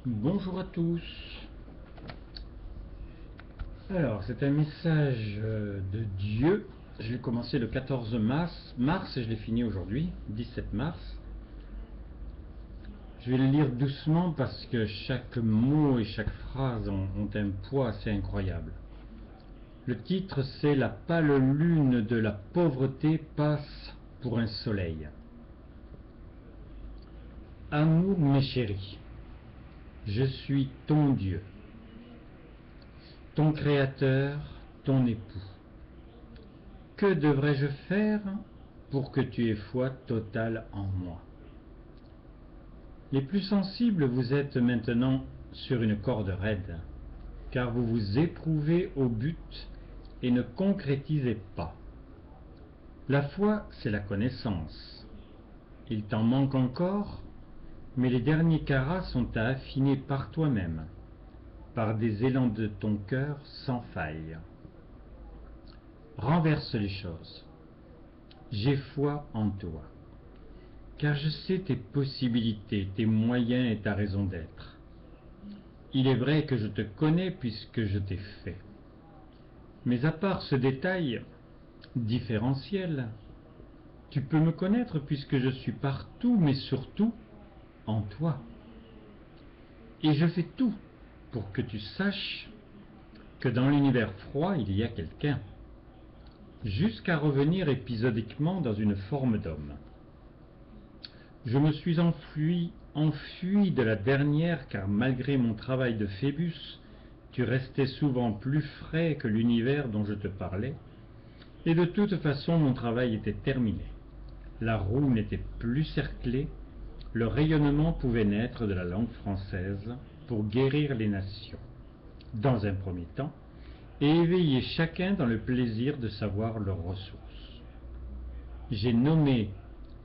Bonjour à tous. Alors, c'est un message de Dieu. Je l'ai commencé le 14 mars et je l'ai fini aujourd'hui, 17 mars. Je vais le lire doucement parce que chaque mot et chaque phrase ont un poids assez incroyable. Le titre, c'est « La pâle lune de la pauvreté passe pour un soleil ». Amour, mes chéris, je suis ton Dieu, ton Créateur, ton époux. Que devrais-je faire pour que tu aies foi totale en moi? Les plus sensibles, vous êtes maintenant sur une corde raide, car vous vous éprouvez au but et ne concrétisez pas. La foi, c'est la connaissance. Il t'en manque encore, mais les derniers carats sont à affiner par toi-même, par des élans de ton cœur sans faille. Renverse les choses. J'ai foi en toi, car je sais tes possibilités, tes moyens et ta raison d'être. Il est vrai que je te connais puisque je t'ai fait. Mais à part ce détail différentiel, tu peux me connaître puisque je suis partout, mais surtout en toi. Et je fais tout pour que tu saches que dans l'univers froid, il y a quelqu'un, jusqu'à revenir épisodiquement dans une forme d'homme. Je me suis enfui de la dernière car malgré mon travail de Phébus, tu restais souvent plus frais que l'univers dont je te parlais, et de toute façon mon travail était terminé. La roue n'était plus cerclée, le rayonnement pouvait naître de la langue française pour guérir les nations, dans un premier temps, et éveiller chacun dans le plaisir de savoir leurs ressources. J'ai nommé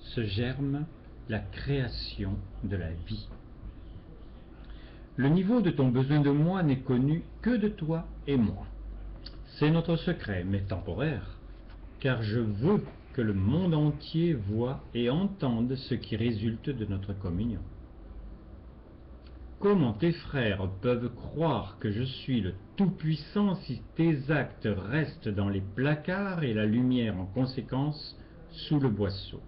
ce germe la création de la vie. Le niveau de ton besoin de moi n'est connu que de toi et moi. C'est notre secret, mais temporaire, car je veux que le monde entier voie et entende ce qui résulte de notre communion. Comment tes frères peuvent croire que je suis le Tout-Puissant si tes actes restent dans les placards et la lumière en conséquence sous le boisseau?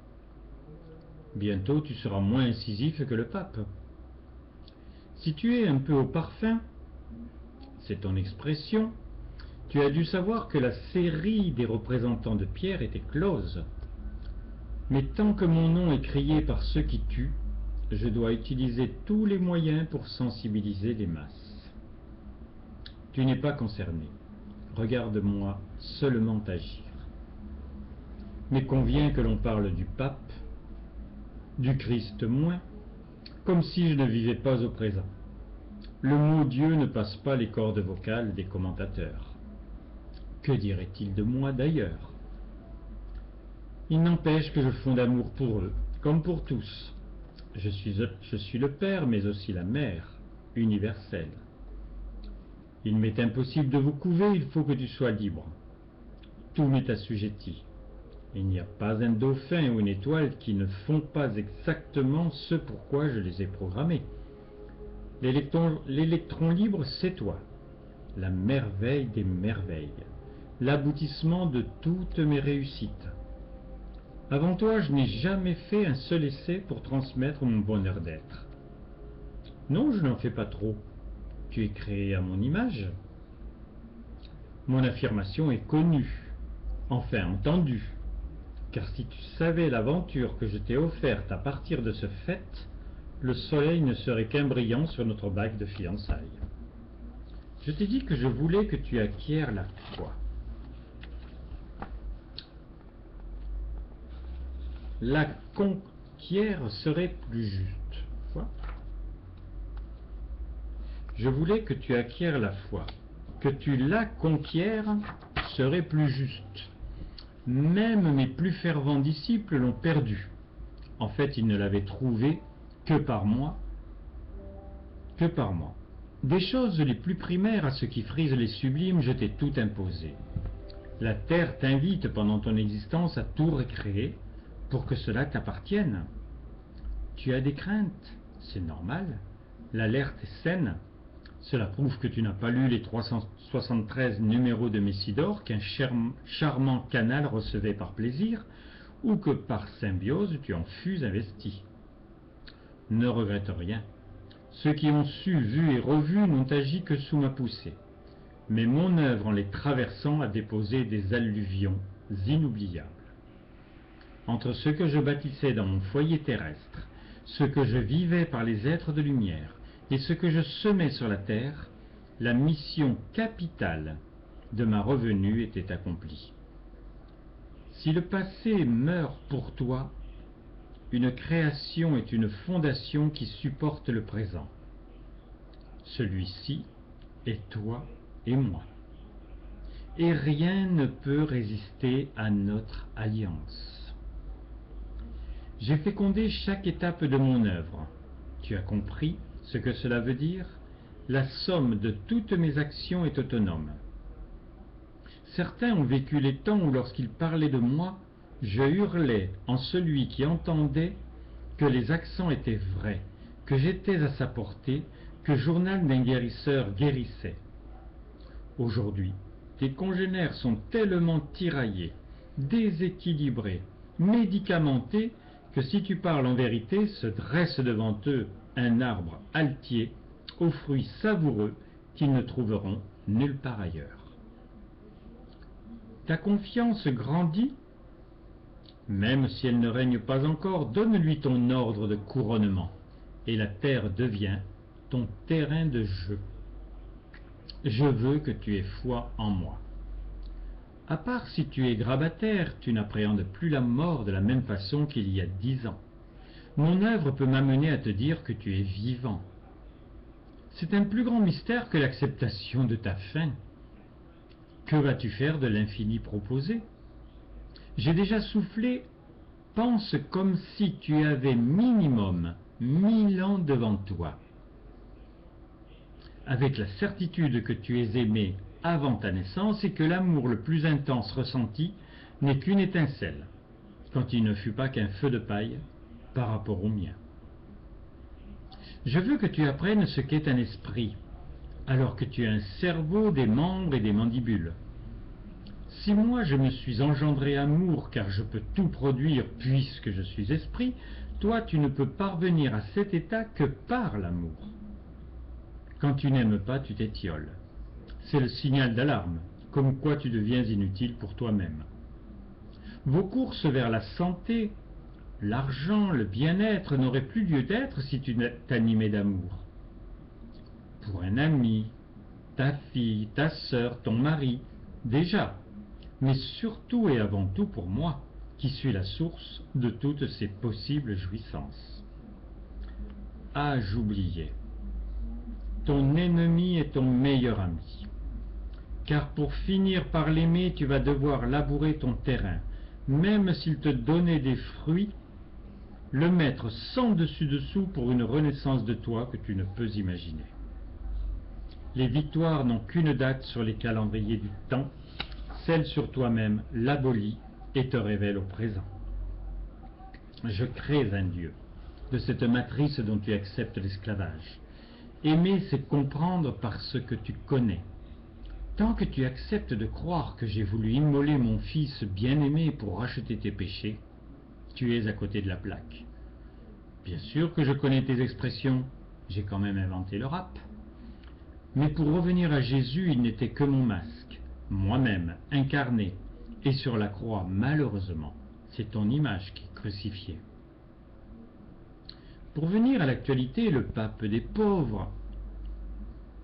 Bientôt tu seras moins incisif que le pape. Si tu es un peu au parfum, c'est ton expression, tu as dû savoir que la série des représentants de Pierre était close. Mais tant que mon nom est crié par ceux qui tuent, je dois utiliser tous les moyens pour sensibiliser les masses. Tu n'es pas concerné. Regarde-moi seulement agir. Mais conviens que l'on parle du pape, du Christ moins, comme si je ne vivais pas au présent. Le mot Dieu ne passe pas les cordes vocales des commentateurs. Que dirait-il de moi d'ailleurs? Il n'empêche que je fonde amour pour eux, comme pour tous. Je suis le Père, mais aussi la Mère, universelle. Il m'est impossible de vous couver, il faut que tu sois libre. Tout m'est assujetti. Il n'y a pas un dauphin ou une étoile qui ne font pas exactement ce pourquoi je les ai programmés. L'électron libre, c'est toi, la merveille des merveilles, l'aboutissement de toutes mes réussites. Avant toi, je n'ai jamais fait un seul essai pour transmettre mon bonheur d'être. Non, je n'en fais pas trop. Tu es créé à mon image. Mon affirmation est connue, enfin entendue, car si tu savais l'aventure que je t'ai offerte à partir de ce fait, le soleil ne serait qu'un brillant sur notre bague de fiançailles. Je t'ai dit que je voulais que tu acquières la foi. La conquière serait plus juste. Quoi? Je voulais que tu acquières la foi. Que tu la conquières serait plus juste. Même mes plus fervents disciples l'ont perdue. En fait, ils ne l'avaient trouvée que par moi. Des choses les plus primaires à ce qui frise les sublimes, je t'ai tout imposé. La terre t'invite pendant ton existence à tout recréer pour que cela t'appartienne. Tu as des craintes, c'est normal. l'alerte est saine. Cela prouve que tu n'as pas lu les 373 numéros de Messidor qu'un charmant canal recevait par plaisir, ou que par symbiose tu en fus investi. Ne regrette rien. Ceux qui ont su, vu et revu n'ont agi que sous ma poussée. Mais mon œuvre en les traversant a déposé des alluvions inoubliables. Entre ce que je bâtissais dans mon foyer terrestre, ce que je vivais par les êtres de lumière, et ce que je semais sur la terre, la mission capitale de ma revenue était accomplie. Si le passé meurt pour toi, une création est une fondation qui supporte le présent. Celui-ci est toi et moi. Et rien ne peut résister à notre alliance. J'ai fécondé chaque étape de mon œuvre. Tu as compris ce que cela veut dire? La somme de toutes mes actions est autonome. Certains ont vécu les temps où, lorsqu'ils parlaient de moi, je hurlais en celui qui entendait que les accents étaient vrais, que j'étais à sa portée, que journal d'un guérisseur guérissait. Aujourd'hui, tes congénères sont tellement tiraillés, déséquilibrés, médicamentés, que si tu parles en vérité, se dresse devant eux un arbre altier, aux fruits savoureux qu'ils ne trouveront nulle part ailleurs. Ta confiance grandit? Même si elle ne règne pas encore, donne-lui ton ordre de couronnement, et la terre devient ton terrain de jeu. Je veux que tu aies foi en moi. À part si tu es grabataire, tu n'appréhendes plus la mort de la même façon qu'il y a 10 ans. Mon œuvre peut m'amener à te dire que tu es vivant. C'est un plus grand mystère que l'acceptation de ta fin. Que vas-tu faire de l'infini proposé? J'ai déjà soufflé, pense comme si tu avais minimum 1000 ans devant toi. Avec la certitude que tu es aimé avant ta naissance et que l'amour le plus intense ressenti n'est qu'une étincelle, quand il ne fut pas qu'un feu de paille par rapport au mien. Je veux que tu apprennes ce qu'est un esprit, alors que tu as un cerveau, des membres et des mandibules. Si moi je me suis engendré amour car je peux tout produire puisque je suis esprit, toi tu ne peux parvenir à cet état que par l'amour. Quand tu n'aimes pas, tu t'étioles. C'est le signal d'alarme, comme quoi tu deviens inutile pour toi-même. Vos courses vers la santé, l'argent, le bien-être n'auraient plus lieu d'être si tu t'animais d'amour. Pour un ami, ta fille, ta sœur, ton mari, déjà, mais surtout et avant tout pour moi, qui suis la source de toutes ces possibles jouissances. Ah, j'oubliais. Ton ennemi est ton meilleur ami. Car pour finir par l'aimer, tu vas devoir labourer ton terrain, même s'il te donnait des fruits, le mettre sans dessus-dessous pour une renaissance de toi que tu ne peux imaginer. Les victoires n'ont qu'une date sur les calendriers du temps, celle sur toi-même l'abolit et te révèle au présent. Je crée un Dieu, de cette matrice dont tu acceptes l'esclavage. Aimer, c'est comprendre par ce que tu connais. Tant que tu acceptes de croire que j'ai voulu immoler mon fils bien-aimé pour racheter tes péchés, tu es à côté de la plaque. Bien sûr que je connais tes expressions, j'ai quand même inventé le rap. Mais pour revenir à Jésus, il n'était que mon masque, moi-même, incarné, et sur la croix, malheureusement, c'est ton image qui est crucifiée. Pour venir à l'actualité, le pape des pauvres,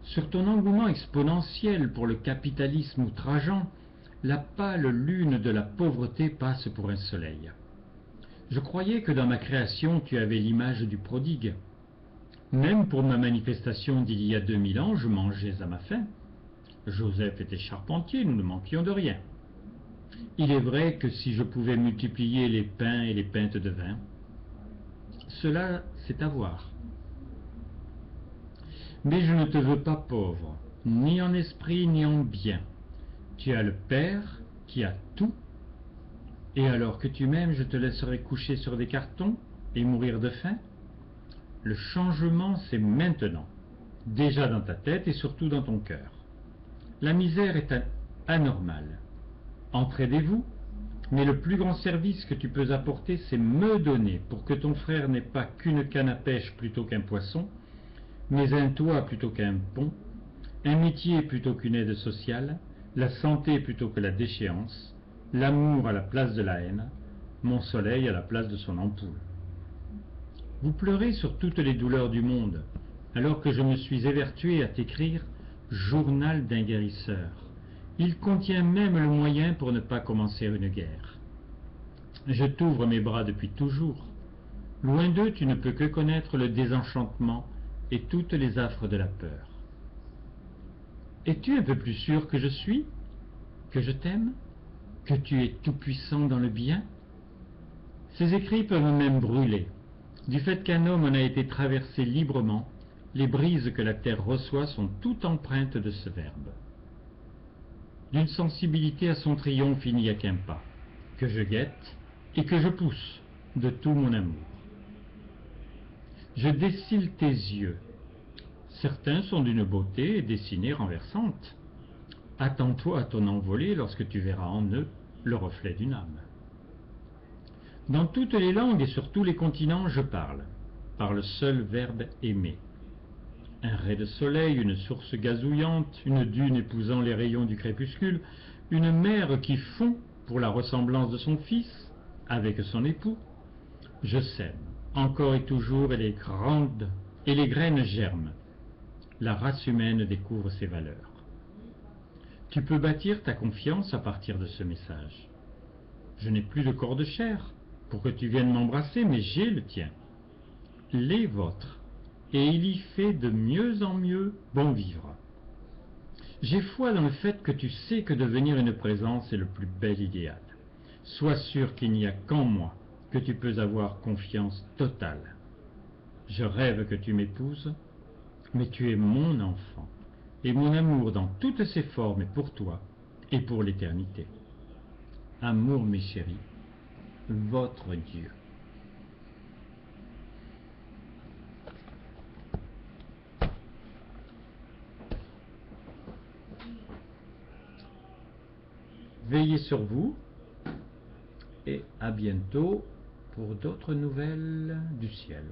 sur ton engouement exponentiel pour le capitalisme outrageant, la pâle lune de la pauvreté passe pour un soleil. Je croyais que dans ma création tu avais l'image du prodigue. Même pour ma manifestation d'il y a 2000 ans, je mangeais à ma faim. Joseph était charpentier, nous ne manquions de rien. Il est vrai que si je pouvais multiplier les pains et les pintes de vin, cela c'est à voir. Mais je ne te veux pas pauvre, ni en esprit ni en bien. Tu as le Père qui a tout, et alors que tu m'aimes, je te laisserai coucher sur des cartons et mourir de faim? Le changement, c'est maintenant, déjà dans ta tête et surtout dans ton cœur. La misère est anormale. Entraidez-vous, mais le plus grand service que tu peux apporter, c'est me donner pour que ton frère n'ait pas qu'une canne à pêche plutôt qu'un poisson, mais un toit plutôt qu'un pont, un métier plutôt qu'une aide sociale, la santé plutôt que la déchéance, l'amour à la place de la haine, mon soleil à la place de son ampoule. Vous pleurez sur toutes les douleurs du monde, alors que je me suis évertué à t'écrire « Journal d'un guérisseur ». Il contient même le moyen pour ne pas commencer une guerre. Je t'ouvre mes bras depuis toujours. Loin d'eux, tu ne peux que connaître le désenchantement et toutes les affres de la peur. Es-tu un peu plus sûr que je suis? Que je t'aime? Que tu es tout-puissant dans le bien? Ces écrits peuvent même brûler. Du fait qu'un homme en a été traversé librement, les brises que la terre reçoit sont toutes empreintes de ce verbe. D'une sensibilité à son triomphe, il n'y a qu'un pas, que je guette et que je pousse de tout mon amour. Je dessille tes yeux. Certains sont d'une beauté dessinée renversante. Attends-toi à ton envolée lorsque tu verras en eux le reflet d'une âme. Dans toutes les langues et sur tous les continents, je parle, par le seul verbe aimer. Un ray de soleil, une source gazouillante, une dune épousant les rayons du crépuscule, une mère qui fond pour la ressemblance de son fils avec son époux. Je sème, encore et toujours, et les graines germent. La race humaine découvre ses valeurs. Tu peux bâtir ta confiance à partir de ce message. Je n'ai plus de corps de chair pour que tu viennes m'embrasser, mais j'ai le tien, les vôtres, et il y fait de mieux en mieux bon vivre. J'ai foi dans le fait que tu sais que devenir une présence est le plus bel idéal. Sois sûr qu'il n'y a qu'en moi que tu peux avoir confiance totale. Je rêve que tu m'épouses, mais tu es mon enfant, et mon amour dans toutes ses formes est pour toi et pour l'éternité. Amour, mes chéris, votre Dieu. Veillez sur vous et à bientôt pour d'autres nouvelles du ciel.